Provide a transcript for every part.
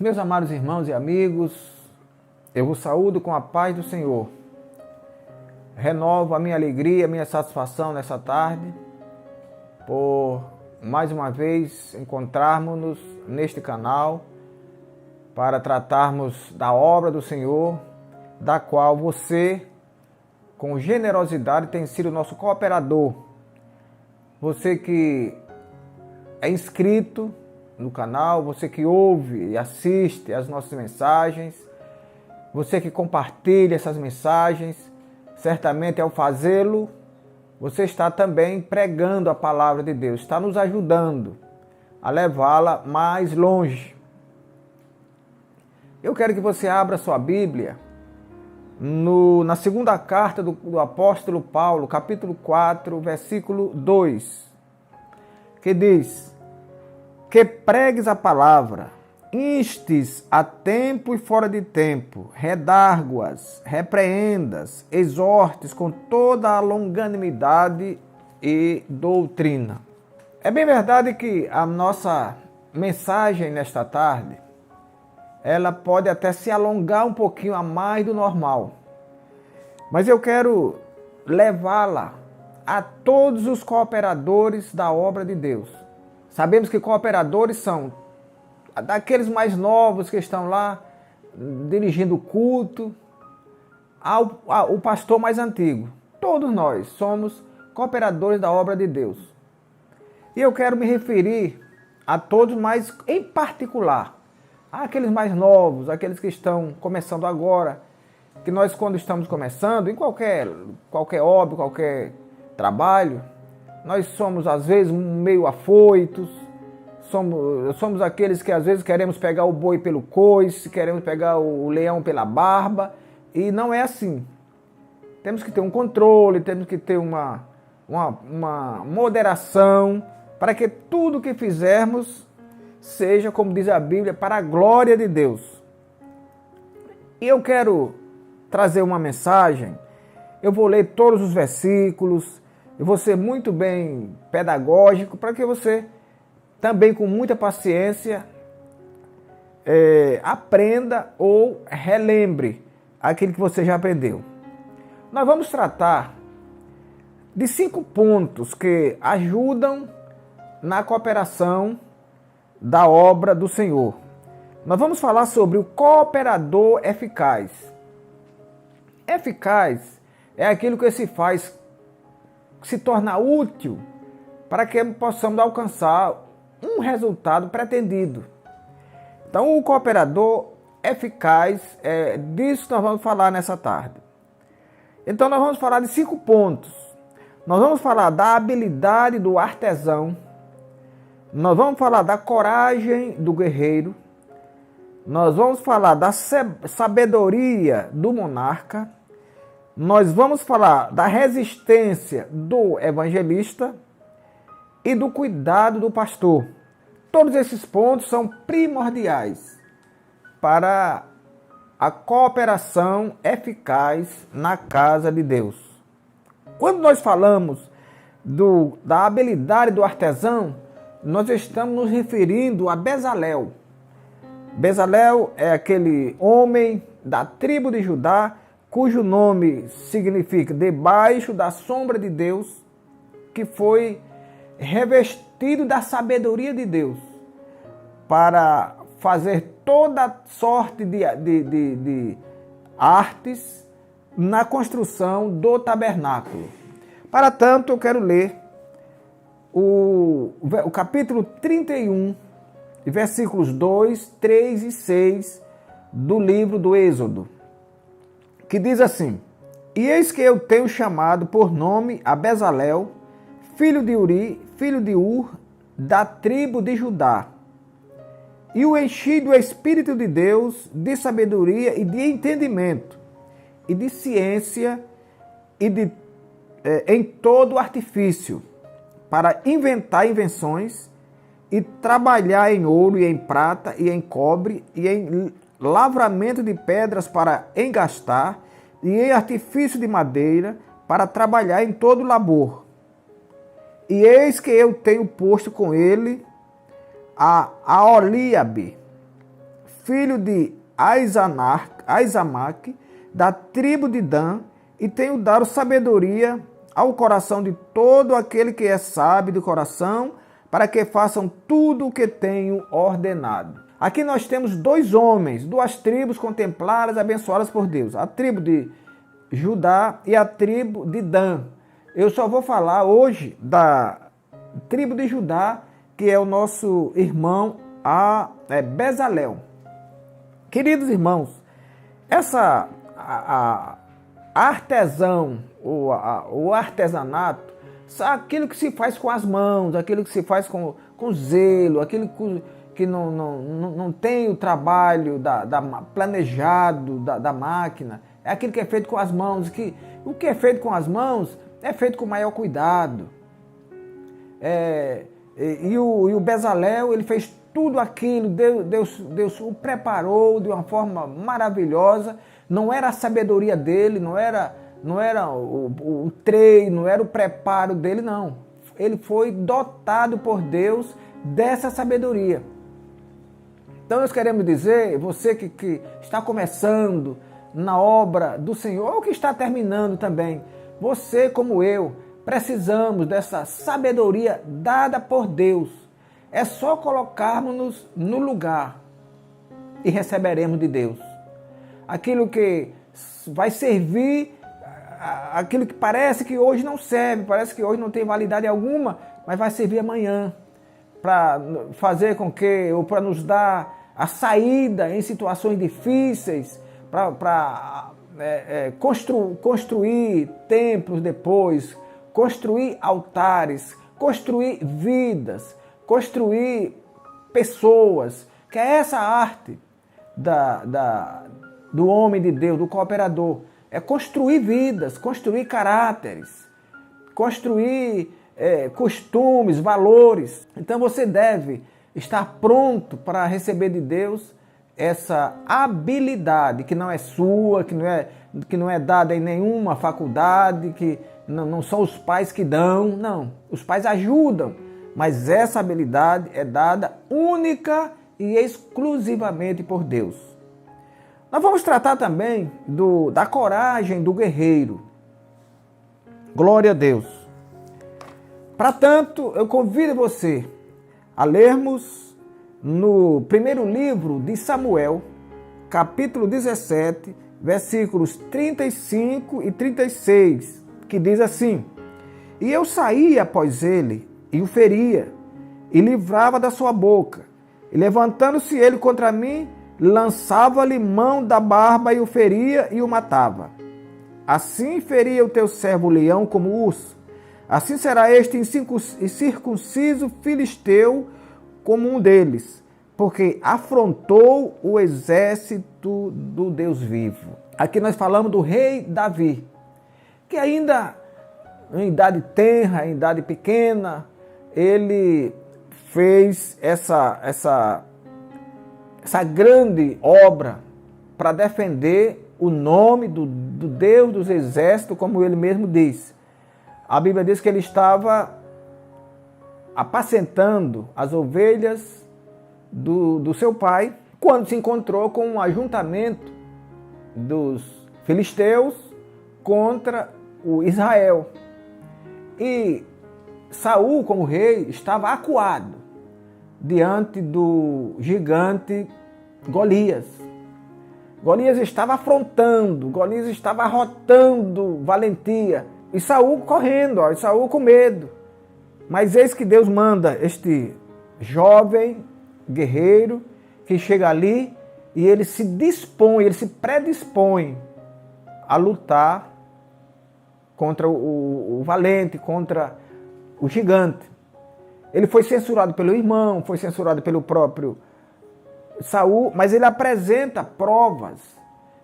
Meus amados irmãos e amigos, eu vos saúdo com a paz do Senhor. Renovo a minha alegria, a minha satisfação nessa tarde, por mais uma vez encontrarmos-nos neste canal para tratarmos da obra do Senhor, da qual você, com generosidade, tem sido nosso cooperador. Você que é inscrito no canal, você que ouve e assiste as nossas mensagens, você que compartilha essas mensagens, certamente ao fazê-lo, você está também pregando a palavra de Deus, está nos ajudando a levá-la mais longe. Eu quero que você abra sua Bíblia na segunda carta do apóstolo Paulo, capítulo 4, versículo 2, que diz: que pregues a palavra, instes a tempo e fora de tempo, redargue-as, repreendas, exortes com toda a longanimidade e doutrina. É bem verdade que a nossa mensagem nesta tarde, ela pode até se alongar um pouquinho a mais do normal, mas eu quero levá-la a todos os cooperadores da obra de Deus. Sabemos que cooperadores são daqueles mais novos que estão lá dirigindo o culto, ao pastor mais antigo. Todos nós somos cooperadores da obra de Deus. E eu quero me referir a todos, mas em particular, àqueles mais novos, aqueles que estão começando agora, que nós, quando estamos começando, em qualquer obra, qualquer trabalho, nós somos, às vezes, meio afoitos, somos aqueles que, às vezes, queremos pegar o boi pelo coice, queremos pegar o leão pela barba, e não é assim. Temos que ter um controle, temos que ter uma moderação, para que tudo que fizermos seja, como diz a Bíblia, para a glória de Deus. E eu quero trazer uma mensagem, eu vou ler todos os versículos. Eu vou ser muito bem pedagógico para que você também, com muita paciência, aprenda ou relembre aquilo que você já aprendeu. Nós vamos tratar de 5 pontos que ajudam na cooperação da obra do Senhor. Nós vamos falar sobre o cooperador eficaz. Eficaz é aquilo que se torna útil para que possamos alcançar um resultado pretendido. Então, o cooperador eficaz, disso nós vamos falar nessa tarde. Então, nós vamos falar de 5 pontos. Nós vamos falar da habilidade do artesão, nós vamos falar da coragem do guerreiro, nós vamos falar da sabedoria do monarca, nós vamos falar da resistência do evangelista e do cuidado do pastor. Todos esses pontos são primordiais para a cooperação eficaz na casa de Deus. Quando nós falamos da habilidade do artesão, nós estamos nos referindo a Bezalel. Bezalel é aquele homem da tribo de Judá, cujo nome significa debaixo da sombra de Deus, que foi revestido da sabedoria de Deus para fazer toda sorte de artes na construção do tabernáculo. Para tanto, eu quero ler o capítulo 31, versículos 2, 3 e 6 do livro do Êxodo, que diz assim: e eis que eu tenho chamado por nome a Bezalel, filho de Uri, filho de Ur, da tribo de Judá, e o enchi do Espírito de Deus, de sabedoria e de entendimento, e de ciência, e em todo artifício, para inventar invenções, e trabalhar em ouro, e em prata, e em cobre, e em lavramento de pedras para engastar, e em artifício de madeira, para trabalhar em todo labor. E eis que eu tenho posto com ele a Aholiabe, filho de Aizamaque, da tribo de Dan, e tenho dado sabedoria ao coração de todo aquele que é sábio de coração, para que façam tudo o que tenho ordenado. Aqui nós temos dois homens, duas tribos contempladas, abençoadas por Deus. A tribo de Judá e a tribo de Dan. Eu só vou falar hoje da tribo de Judá, que é o nosso irmão Bezalel. Queridos irmãos, artesão, o artesanato, aquilo que se faz com as mãos, aquilo que se faz com zelo, aquilo que não tem o trabalho planejado da máquina, é aquilo que é feito com as mãos, o que é feito com as mãos é feito com maior cuidado. E o Bezalel, ele fez tudo aquilo, Deus o preparou de uma forma maravilhosa. Não era a sabedoria dele, não era o treino, não era o preparo dele, não. Ele foi dotado por Deus dessa sabedoria. Então nós queremos dizer, você que está começando na obra do Senhor, ou que está terminando também, você como eu, precisamos dessa sabedoria dada por Deus. É só colocarmos-nos no lugar e receberemos de Deus aquilo que vai servir, aquilo que parece que hoje não serve, parece que hoje não tem validade alguma, mas vai servir amanhã para fazer com que, ou para nos dar a saída em situações difíceis, para construir templos depois, construir altares, construir vidas, construir pessoas, que é essa arte do homem de Deus, do cooperador, é construir vidas, construir caráteres, construir costumes, valores. Então você deve estar pronto para receber de Deus essa habilidade que não é sua, que não é dada em nenhuma faculdade, que não são os pais que dão, não. Os pais ajudam, mas essa habilidade é dada única e exclusivamente por Deus. Nós vamos tratar também da coragem do guerreiro. Glória a Deus. Para tanto, eu convido você a lermos no primeiro livro de Samuel, capítulo 17, versículos 35 e 36, que diz assim: E eu saía após ele, e o feria, e livrava da sua boca, e levantando-se ele contra mim, lançava-lhe mão da barba e o feria e o matava. Assim feria o teu servo leão como urso, assim será este incircunciso filisteu como um deles, porque afrontou o exército do Deus vivo. Aqui nós falamos do rei Davi, que ainda em idade tenra, em idade pequena, ele fez essa grande obra para defender o nome do Deus dos exércitos, como ele mesmo diz. A Bíblia diz que ele estava apacentando as ovelhas do seu pai, quando se encontrou com um ajuntamento dos filisteus contra o Israel. E Saul, como rei, estava acuado diante do gigante Golias. Golias estava afrontando, Golias estava arrotando valentia. E Saul correndo, e Saul com medo. Mas eis que Deus manda este jovem guerreiro que chega ali e ele se dispõe, ele se predispõe a lutar contra o valente, contra o gigante. Ele foi censurado pelo irmão, foi censurado pelo próprio Saul, mas ele apresenta provas,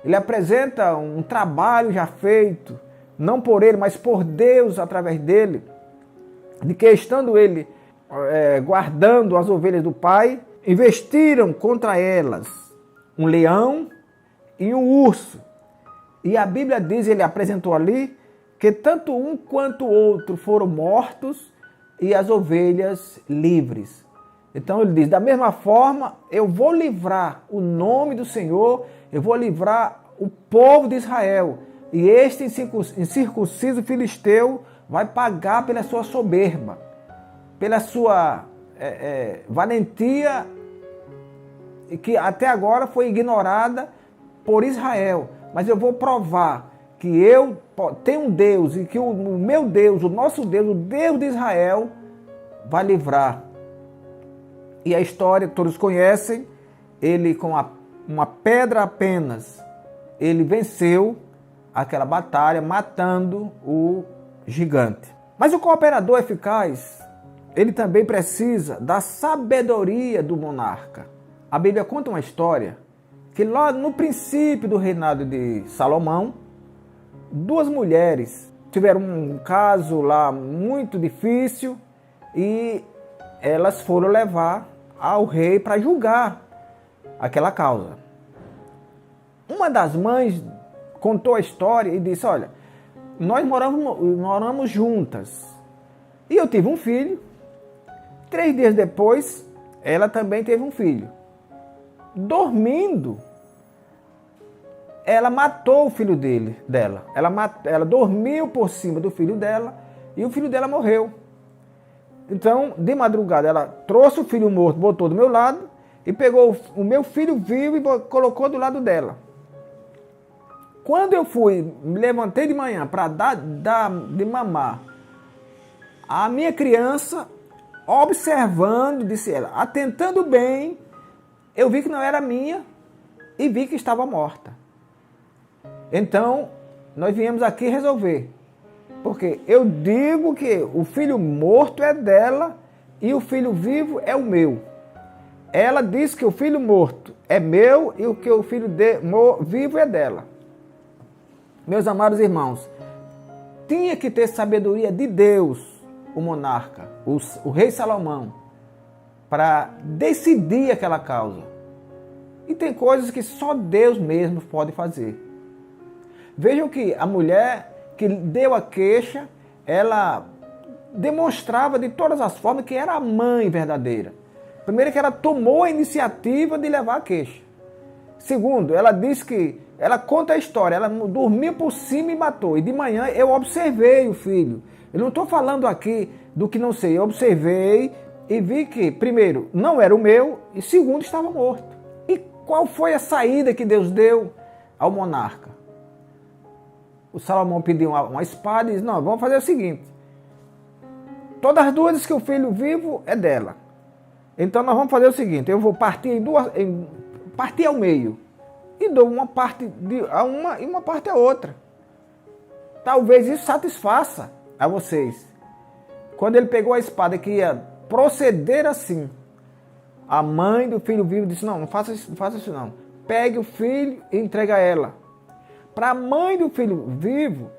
ele apresenta um trabalho já feito, não por ele, mas por Deus através dele, de que estando ele guardando as ovelhas do pai, investiram contra elas um leão e um urso. E a Bíblia diz, ele apresentou ali, que tanto um quanto o outro foram mortos e as ovelhas livres. Então ele diz, da mesma forma, eu vou livrar o nome do Senhor, eu vou livrar o povo de Israel. E este incircunciso filisteu vai pagar pela sua soberba, pela sua valentia, que até agora foi ignorada por Israel. Mas eu vou provar que eu tenho um Deus e que o meu Deus, o nosso Deus, o Deus de Israel, vai livrar. E a história que todos conhecem, ele com uma pedra apenas, ele venceu aquela batalha, matando o gigante. Mas o cooperador eficaz, ele também precisa da sabedoria do monarca. A Bíblia conta uma história que lá no princípio do reinado de Salomão, duas mulheres tiveram um caso lá muito difícil e elas foram levar ao rei para julgar aquela causa. Uma das mães contou a história e disse, olha, nós moramos juntas e eu tive um filho, 3 dias depois ela também teve um filho. Dormindo, ela matou o filho dela. Ela dormiu por cima do filho dela e o filho dela morreu. Então, de madrugada, ela trouxe o filho morto, botou do meu lado e pegou o meu filho vivo e colocou do lado dela. Quando eu me levantei de manhã para dar de mamar, a minha criança, observando, disse ela, atentando bem, eu vi que não era minha e vi que estava morta. Então, nós viemos aqui resolver. Porque eu digo que o filho morto é dela e o filho vivo é o meu. Ela diz que o filho morto é meu e que o filho vivo é dela. Meus amados irmãos, tinha que ter sabedoria de Deus, o monarca, o rei Salomão, para decidir aquela causa. E tem coisas que só Deus mesmo pode fazer. Vejam que a mulher que deu a queixa, ela demonstrava de todas as formas que era a mãe verdadeira. Primeiro, que ela tomou a iniciativa de levar a queixa. Segundo, ela disse que, ela conta a história, ela dormiu por cima e matou. E de manhã eu observei o filho. Eu não estou falando aqui do que não sei, eu observei e vi que, primeiro, não era o meu e segundo, estava morto. E qual foi a saída que Deus deu ao monarca? O Salomão pediu uma espada e disse, não, vamos fazer o seguinte, todas as duas que o filho vivo é dela. Então nós vamos fazer o seguinte, eu vou partir partir ao meio e dou uma parte a uma e uma parte a outra. Talvez isso satisfaça a vocês. Quando ele pegou a espada que ia proceder assim, a mãe do filho vivo disse, não faça isso não. Pegue o filho e entregue a ela. Para a mãe do filho vivo,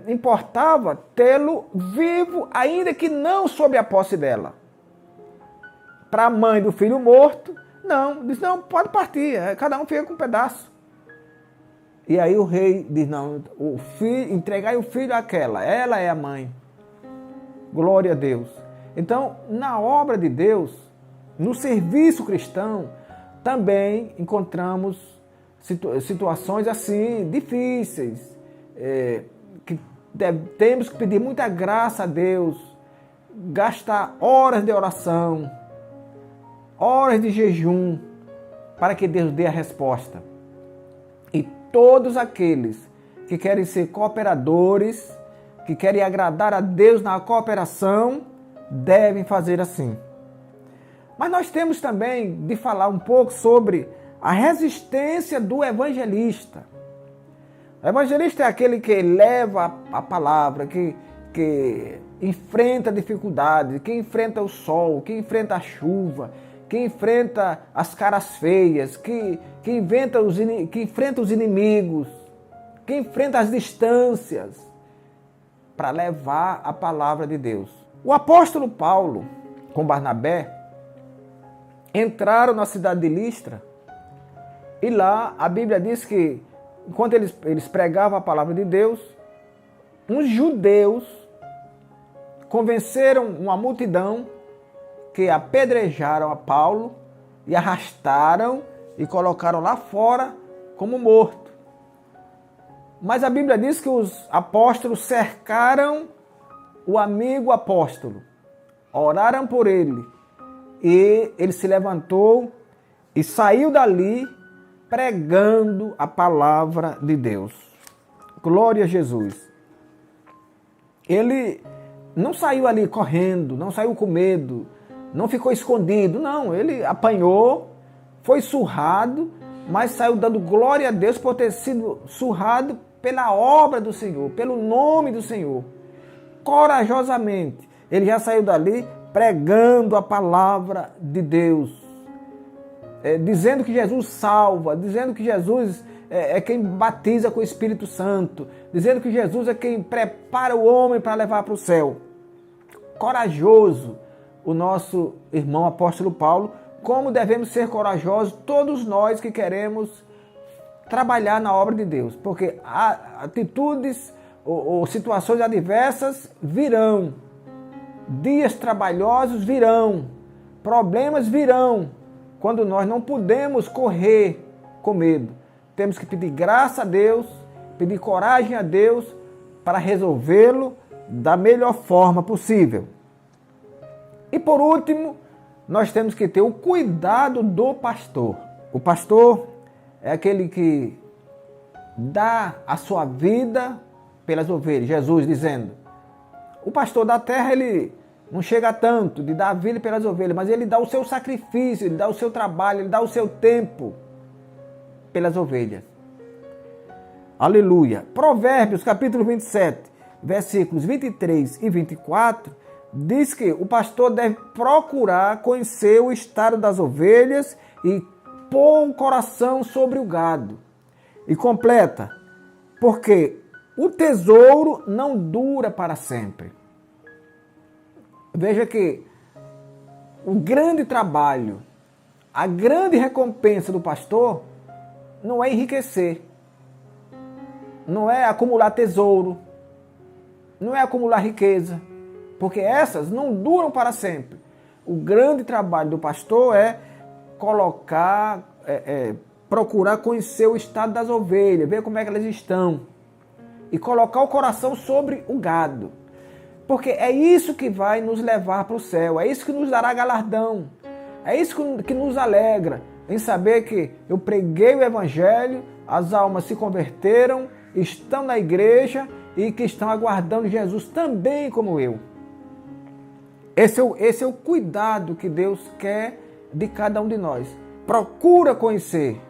importava tê-lo vivo, ainda que não sob a posse dela. Para a mãe do filho morto, não. Diz, não, pode partir, cada um fica com um pedaço. E aí o rei diz, não, entregai o filho àquela, ela é a mãe. Glória a Deus. Então, na obra de Deus, no serviço cristão, também encontramos situações assim, difíceis, que temos que pedir muita graça a Deus, gastar horas de oração, horas de jejum, para que Deus dê a resposta. E todos aqueles que querem ser cooperadores, que querem agradar a Deus na cooperação, devem fazer assim. Mas nós temos também de falar um pouco sobre a resistência do evangelista. O evangelista é aquele que leva a palavra, que enfrenta dificuldades, que enfrenta o sol, que enfrenta a chuva, que enfrenta as caras feias, que enfrenta os inimigos, que enfrenta as distâncias, para levar a palavra de Deus. O apóstolo Paulo, com Barnabé, entraram na cidade de Listra. E lá a Bíblia diz que, enquanto eles pregavam a palavra de Deus, uns judeus convenceram uma multidão que apedrejaram a Paulo e arrastaram e colocaram lá fora como morto. Mas a Bíblia diz que os apóstolos cercaram o amigo apóstolo, oraram por ele, e ele se levantou e saiu dali pregando a palavra de Deus. Glória a Jesus. Ele não saiu ali correndo, não saiu com medo, não ficou escondido, não. Ele apanhou, foi surrado, mas saiu dando glória a Deus por ter sido surrado pela obra do Senhor, pelo nome do Senhor. Corajosamente, ele já saiu dali pregando a palavra de Deus, dizendo que Jesus salva, dizendo que Jesus é quem batiza com o Espírito Santo, dizendo que Jesus é quem prepara o homem para levar para o céu. Corajoso o nosso irmão apóstolo Paulo, como devemos ser corajosos todos nós que queremos trabalhar na obra de Deus, porque atitudes ou situações adversas virão, dias trabalhosos virão, problemas virão, quando nós não podemos correr com medo. Temos que pedir graça a Deus, pedir coragem a Deus para resolvê-lo da melhor forma possível. E por último, nós temos que ter o cuidado do pastor. O pastor é aquele que dá a sua vida pelas ovelhas. Jesus dizendo, o pastor da terra, ele não chega tanto de dar a vida pelas ovelhas, mas ele dá o seu sacrifício, ele dá o seu trabalho, ele dá o seu tempo pelas ovelhas. Aleluia. Provérbios, capítulo 27, versículos 23 e 24, diz que o pastor deve procurar conhecer o estado das ovelhas e pôr o coração sobre o gado. E completa, porque o tesouro não dura para sempre. Veja que o grande trabalho, a grande recompensa do pastor não é enriquecer, não é acumular tesouro, não é acumular riqueza, porque essas não duram para sempre. O grande trabalho do pastor é colocar, procurar conhecer o estado das ovelhas, ver como é que elas estão e colocar o coração sobre o gado. Porque é isso que vai nos levar para o céu, é isso que nos dará galardão, é isso que nos alegra, em saber que eu preguei o Evangelho, as almas se converteram, estão na igreja e que estão aguardando Jesus também como eu. Esse é o cuidado que Deus quer de cada um de nós. Procura conhecer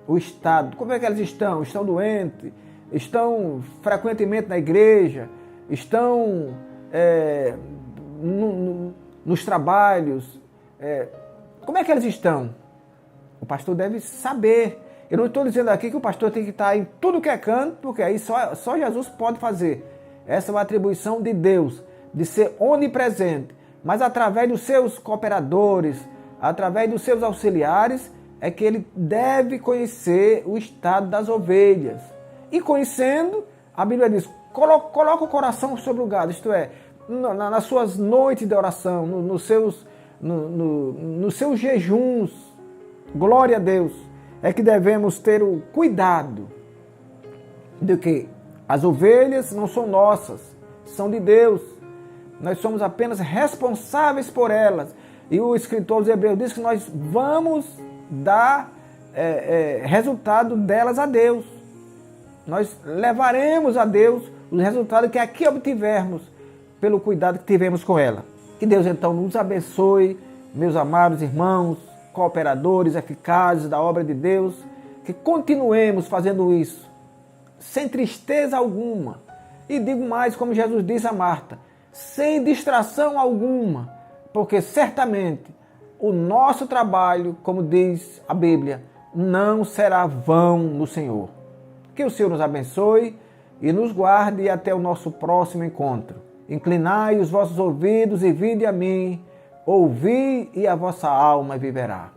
o estado, como é que elas estão? Estão doentes? Estão frequentemente na igreja? Estão nos trabalhos? Como é que elas estão? O pastor deve saber. Eu não estou dizendo aqui que o pastor tem que estar em tudo que é canto, porque aí só Jesus pode fazer. Essa é uma atribuição de Deus, de ser onipresente. Mas através dos seus cooperadores, através dos seus auxiliares, é que ele deve conhecer o estado das ovelhas. E conhecendo, a Bíblia diz, coloca o coração sobre o gado, isto é, nas suas noites de oração, nos seus jejuns, glória a Deus, é que devemos ter o cuidado de que as ovelhas não são nossas, são de Deus. Nós somos apenas responsáveis por elas. E o escritor dos Hebreus diz que nós vamos dar resultado delas a Deus. Nós levaremos a Deus os resultados que aqui obtivermos pelo cuidado que tivemos com ela. Que Deus então nos abençoe, meus amados irmãos, cooperadores eficazes da obra de Deus, que continuemos fazendo isso, sem tristeza alguma. E digo mais, como Jesus disse a Marta, sem distração alguma, porque certamente o nosso trabalho, como diz a Bíblia, não será vão no Senhor. Que o Senhor nos abençoe e nos guarde até o nosso próximo encontro. Inclinai os vossos ouvidos e vinde a mim, ouvi e a vossa alma viverá.